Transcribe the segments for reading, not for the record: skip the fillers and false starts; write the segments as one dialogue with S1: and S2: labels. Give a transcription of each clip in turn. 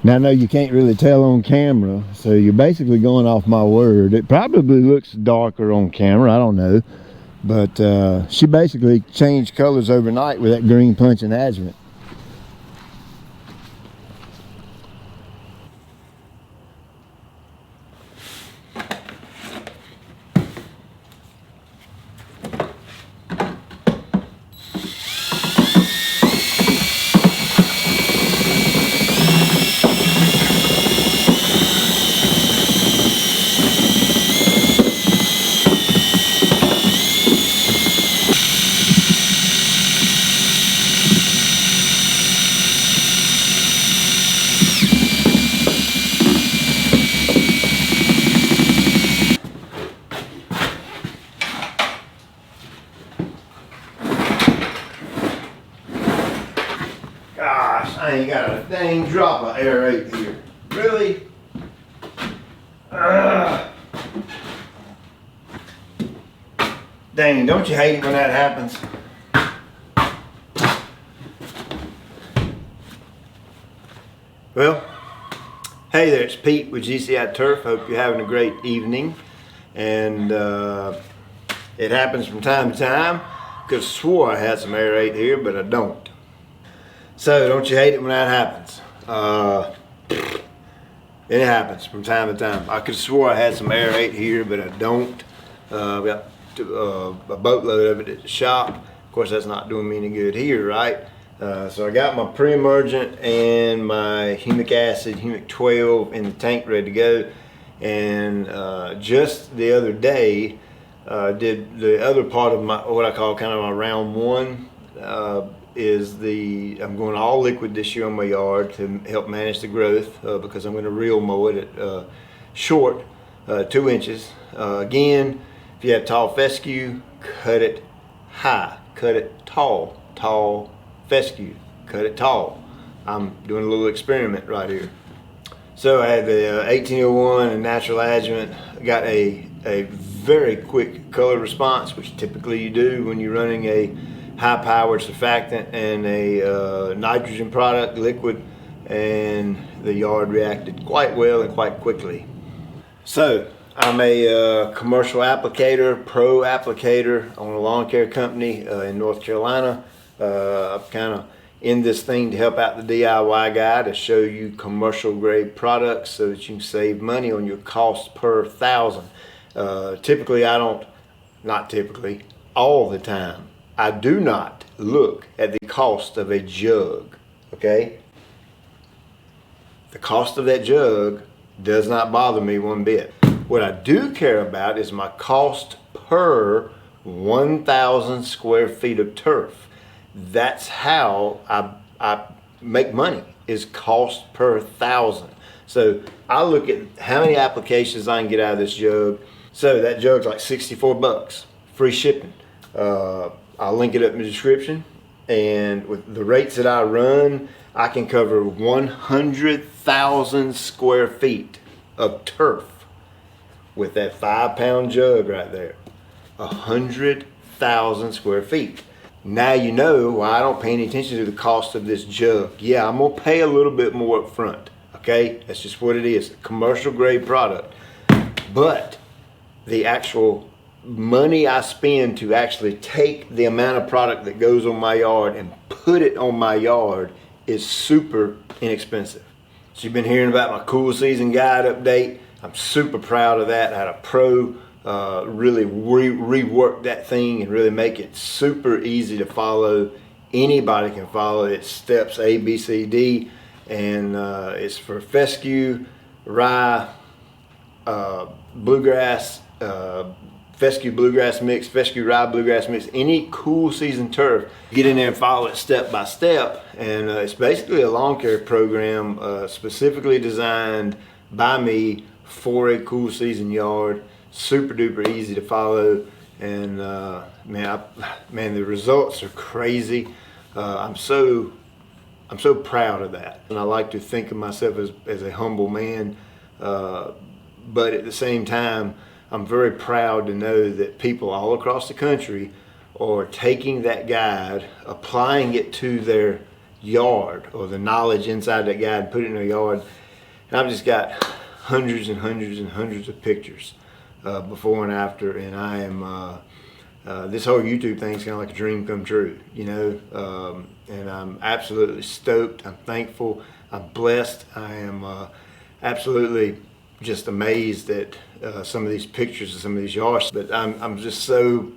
S1: Now I know you can't really tell on camera, so you're basically going off my word. It probably looks darker on camera, I don't know. But she basically changed colors overnight with that green punching adjuvant. Gosh, I ain't got a dang drop of aerate here. Really? Dang, don't you hate it when that happens? Well, hey there, it's Pete with GCI Turf. Hope you're having a great evening. And it happens from time to time. Could have swore I had some aerate here, but I don't. So don't you hate it when that happens? It happens from time to time. I could have swore I had some aerate here, but I don't. I've got a boatload of it at the shop. Of course, that's not doing me any good here, right? So I got my pre-emergent and my humic acid, humic 12 in the tank ready to go. And just the other day, did the other part of my, what I call kind of my round one, is I'm going all liquid this year on my yard to help manage the growth, because I'm going to reel mow it at short, 2 inches. Again, if you have tall fescue, cut it high, cut it tall, tall fescue, cut it tall. I'm doing a little experiment right here. So I had the 1801 and natural adjuvant. I got a very quick color response, which typically you do when you're running a high-powered surfactant and a nitrogen product, liquid, and the yard reacted quite well and quite quickly. So I'm a commercial applicator, pro applicator on a lawn care company in North Carolina. I'm kind of in this thing to help out the DIY guy, to show you commercial grade products so that you can save money on your cost per thousand. Typically, not typically, all the time, I do not look at the cost of a jug, okay? The cost of that jug does not bother me one bit. What I do care about is my cost per 1,000 square feet of turf. That's how I make money, is cost per thousand. So I look at how many applications I can get out of this jug. So that jug's like 64 bucks, free shipping. I'll link it up in the description. And with the rates that I run, I can cover 100,000 square feet of turf with that 5-pound jug right there. 100,000 square feet. Now you know why I don't pay any attention to the cost of this jug. Yeah, I'm gonna pay a little bit more up front, okay? That's just what it is, commercial grade product. But the actual money I spend to actually take the amount of product that goes on my yard and put it on my yard is super inexpensive. So you've been hearing about my cool season guide update. I'm super proud of that. I had a pro really rework that thing and really make it super easy to follow. Anybody can follow it. Steps A, B, C, D, and it's for fescue, rye, bluegrass, fescue bluegrass mix, fescue rye bluegrass mix, any cool season turf. Get in there and follow it step by step, and it's basically a lawn care program specifically designed by me for a cool season yard. Super duper easy to follow, and man, the results are crazy. I'm so proud of that, and I like to think of myself as a humble man, but at the same time, I'm very proud to know that people all across the country are taking that guide, applying it to their yard, or the knowledge inside that guy, and put it in a yard. And I've just got hundreds and hundreds and hundreds of pictures before and after, and I am this whole YouTube thing is kind of like a dream come true, you know. And I'm absolutely stoked. I'm thankful. I'm blessed. I am absolutely just amazed at some of these pictures of some of these yards. But I'm just so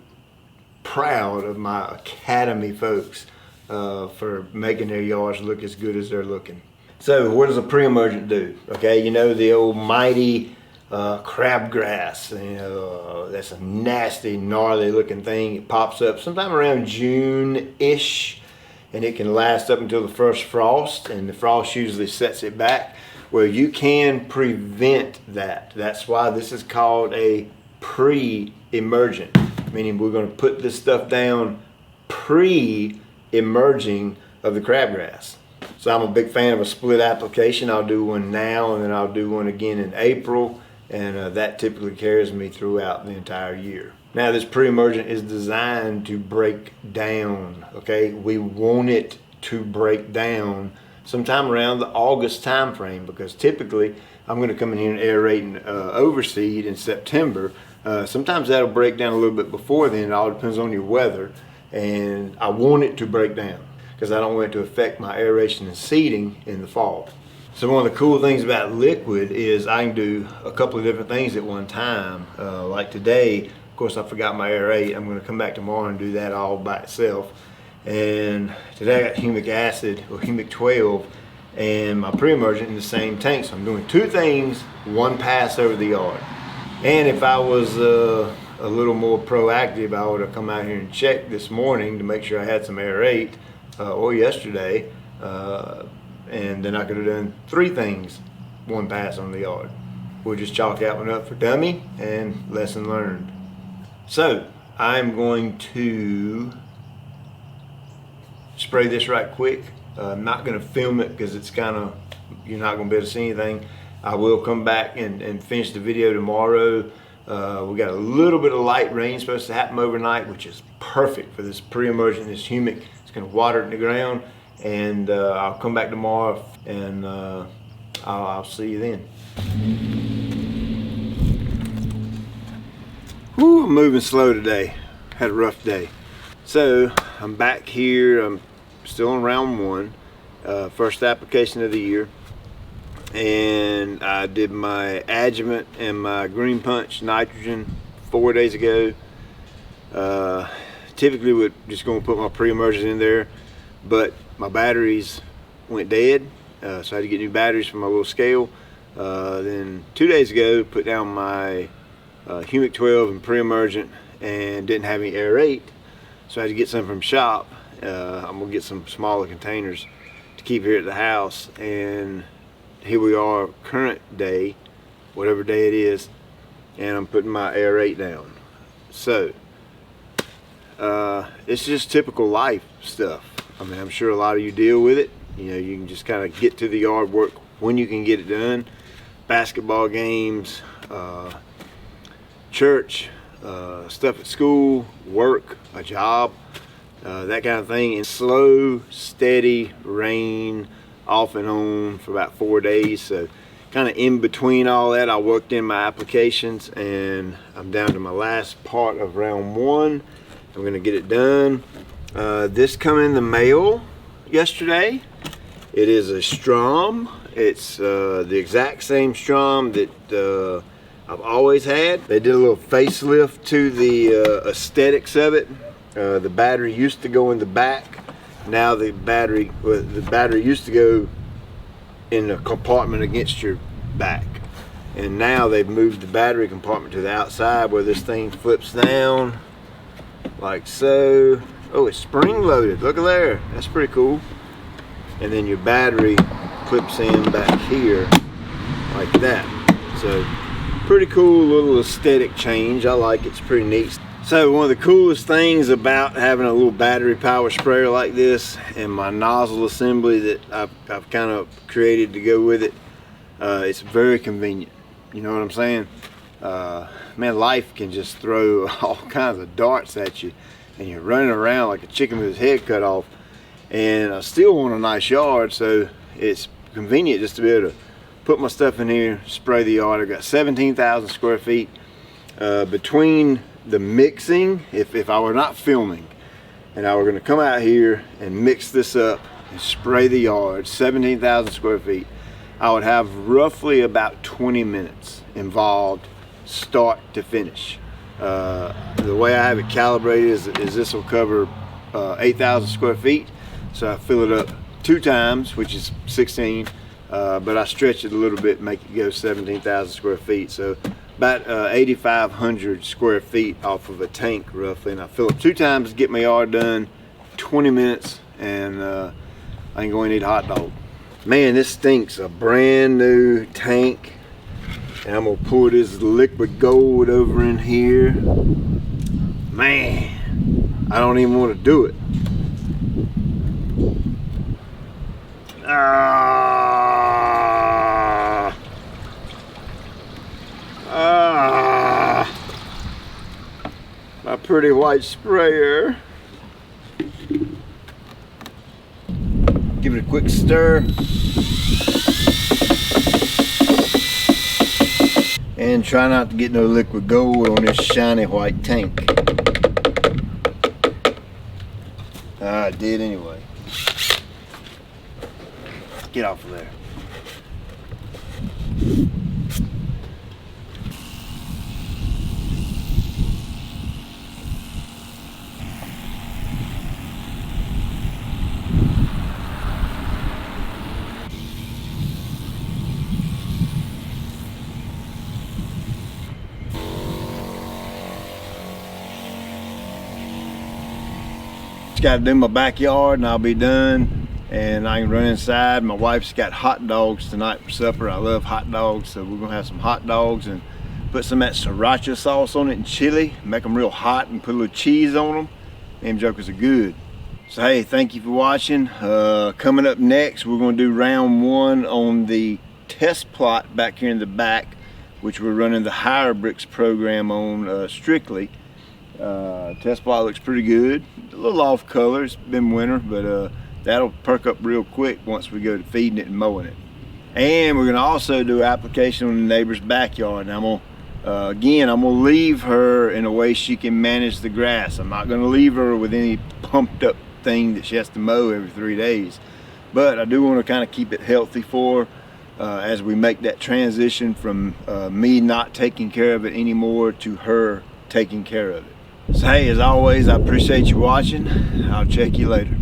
S1: proud of my Academy folks for making their yards look as good as they're looking. So what does a pre-emergent do? Okay, you know, the old mighty crabgrass, you know, that's a nasty, gnarly looking thing. It pops up sometime around June-ish, and it can last up until the first frost, and the frost usually sets it back. Well, you can prevent that. That's why this is called a pre-emergent, meaning we're going to put this stuff down pre-emerging of the crabgrass. So I'm a big fan of a split application. I'll do one now, and then I'll do one again in April, and that typically carries me throughout the entire year. Now, this pre-emergent is designed to break down, okay? We want it to break down sometime around the August time frame, because typically I'm going to come in here and aerate and overseed in September. Sometimes that'll break down a little bit before then. It all depends on your weather, and I want it to break down because I don't want it to affect my aeration and seeding in the fall. So one of the cool things about liquid is I can do a couple of different things at one time. Like today, of course, I forgot my aerate. I'm going to come back tomorrow and do that all by itself. And today I got humic acid, or humic 12, and my pre-emergent in the same tank. So I'm doing two things, one pass over the yard. And if I was a little more proactive, I would have come out here and checked this morning to make sure I had some aerate, or yesterday, and then I could have done three things, one pass on the yard. We'll just chalk that one up for dummy and lesson learned. So I'm going to spray this right quick. I'm not going to film it because it's kind of, you're not going to be able to see anything. I will come back and finish the video tomorrow. We got a little bit of light rain supposed to happen overnight, which is perfect for this pre-emergent, this humic. It's going to water it in the ground, and I'll come back tomorrow, and I'll see you then. Whew, I'm moving slow today. Had a rough day. So I'm back here. I'm still on round one, first application of the year, and I did my adjuvant and my green punch nitrogen 4 days ago. Typically would just going to put my pre-emergent in there, but my batteries went dead, so I had to get new batteries for my little scale. Then 2 days ago, put down my humic 12 and pre-emergent, and didn't have any aerate, so I had to get some from shop. I'm gonna get some smaller containers to keep here at the house, and here we are, current day, whatever day it is, and I'm putting my aerate down. So it's just typical life stuff. I mean, I'm sure a lot of you deal with it. You know, you can just kind of get to the yard work when you can get it done. Basketball games, church, stuff at school, work, a job, that kind of thing. And slow, steady rain off and on for about 4 days. So kind of in between all that, I worked in my applications, and I'm down to my last part of round one. I'm gonna get it done. This come in the mail yesterday. It is a Strom. It's the exact same Strom that I've always had. They did a little facelift to the aesthetics of it. The battery used to go in the back. Now the battery used to go in the compartment against your back, and now they've moved the battery compartment to the outside, where this thing flips down like so. Oh, it's spring loaded. Look at there. That's pretty cool. And then your battery clips in back here like that. So pretty cool little aesthetic change. I like it. It's pretty neat. So one of the coolest things about having a little battery power sprayer like this, and my nozzle assembly that I've kind of created to go with it, it's very convenient. You know what I'm saying? Man, life can just throw all kinds of darts at you, and you're running around like a chicken with his head cut off. and I still want a nice yard, so it's convenient just to be able to put my stuff in here, spray the yard. I've got 17,000 square feet between the mixing. If I were not filming and I were going to come out here and mix this up and spray the yard, 17,000 square feet, I would have roughly about 20 minutes involved start to finish. The way I have it calibrated is this will cover 8,000 square feet, so I fill it up 2 times, which is 16, but I stretch it a little bit, make it go 17,000 square feet, so about 8,500 square feet off of a tank roughly, and I fill it 2 times to get my yard done, 20 minutes, and I ain't going to eat a hot dog. Man, this stinks. A brand new tank, and I'm gonna pour this liquid gold over in here. Man, I don't even want to do it. My pretty white sprayer. Give it a quick stir. And try not to get no liquid gold on this shiny white tank. I did anyway. Get off of there. Got to do my backyard and I'll be done, and I can run inside. My wife's got hot dogs tonight for supper. I love hot dogs, so we're gonna have some hot dogs and put some of that sriracha sauce on it and chili, make them real hot, and put a little cheese on them. Them jokers are good. So hey, thank you for watching. Coming up next, we're gonna do round 1 on the test plot back here in the back, which we're running the Higher Bricks program on strictly. Test plot looks pretty good. A little off color, it's been winter, but that'll perk up real quick once we go to feeding it and mowing it. And we're gonna also do an application on the neighbor's backyard. And I'm gonna, again, I'm gonna leave her in a way she can manage the grass. I'm not gonna leave her with any pumped up thing that she has to mow every 3 days. But I do wanna kind of keep it healthy for her as we make that transition from me not taking care of it anymore to her taking care of it. So hey, as always, I appreciate you watching. I'll check you later.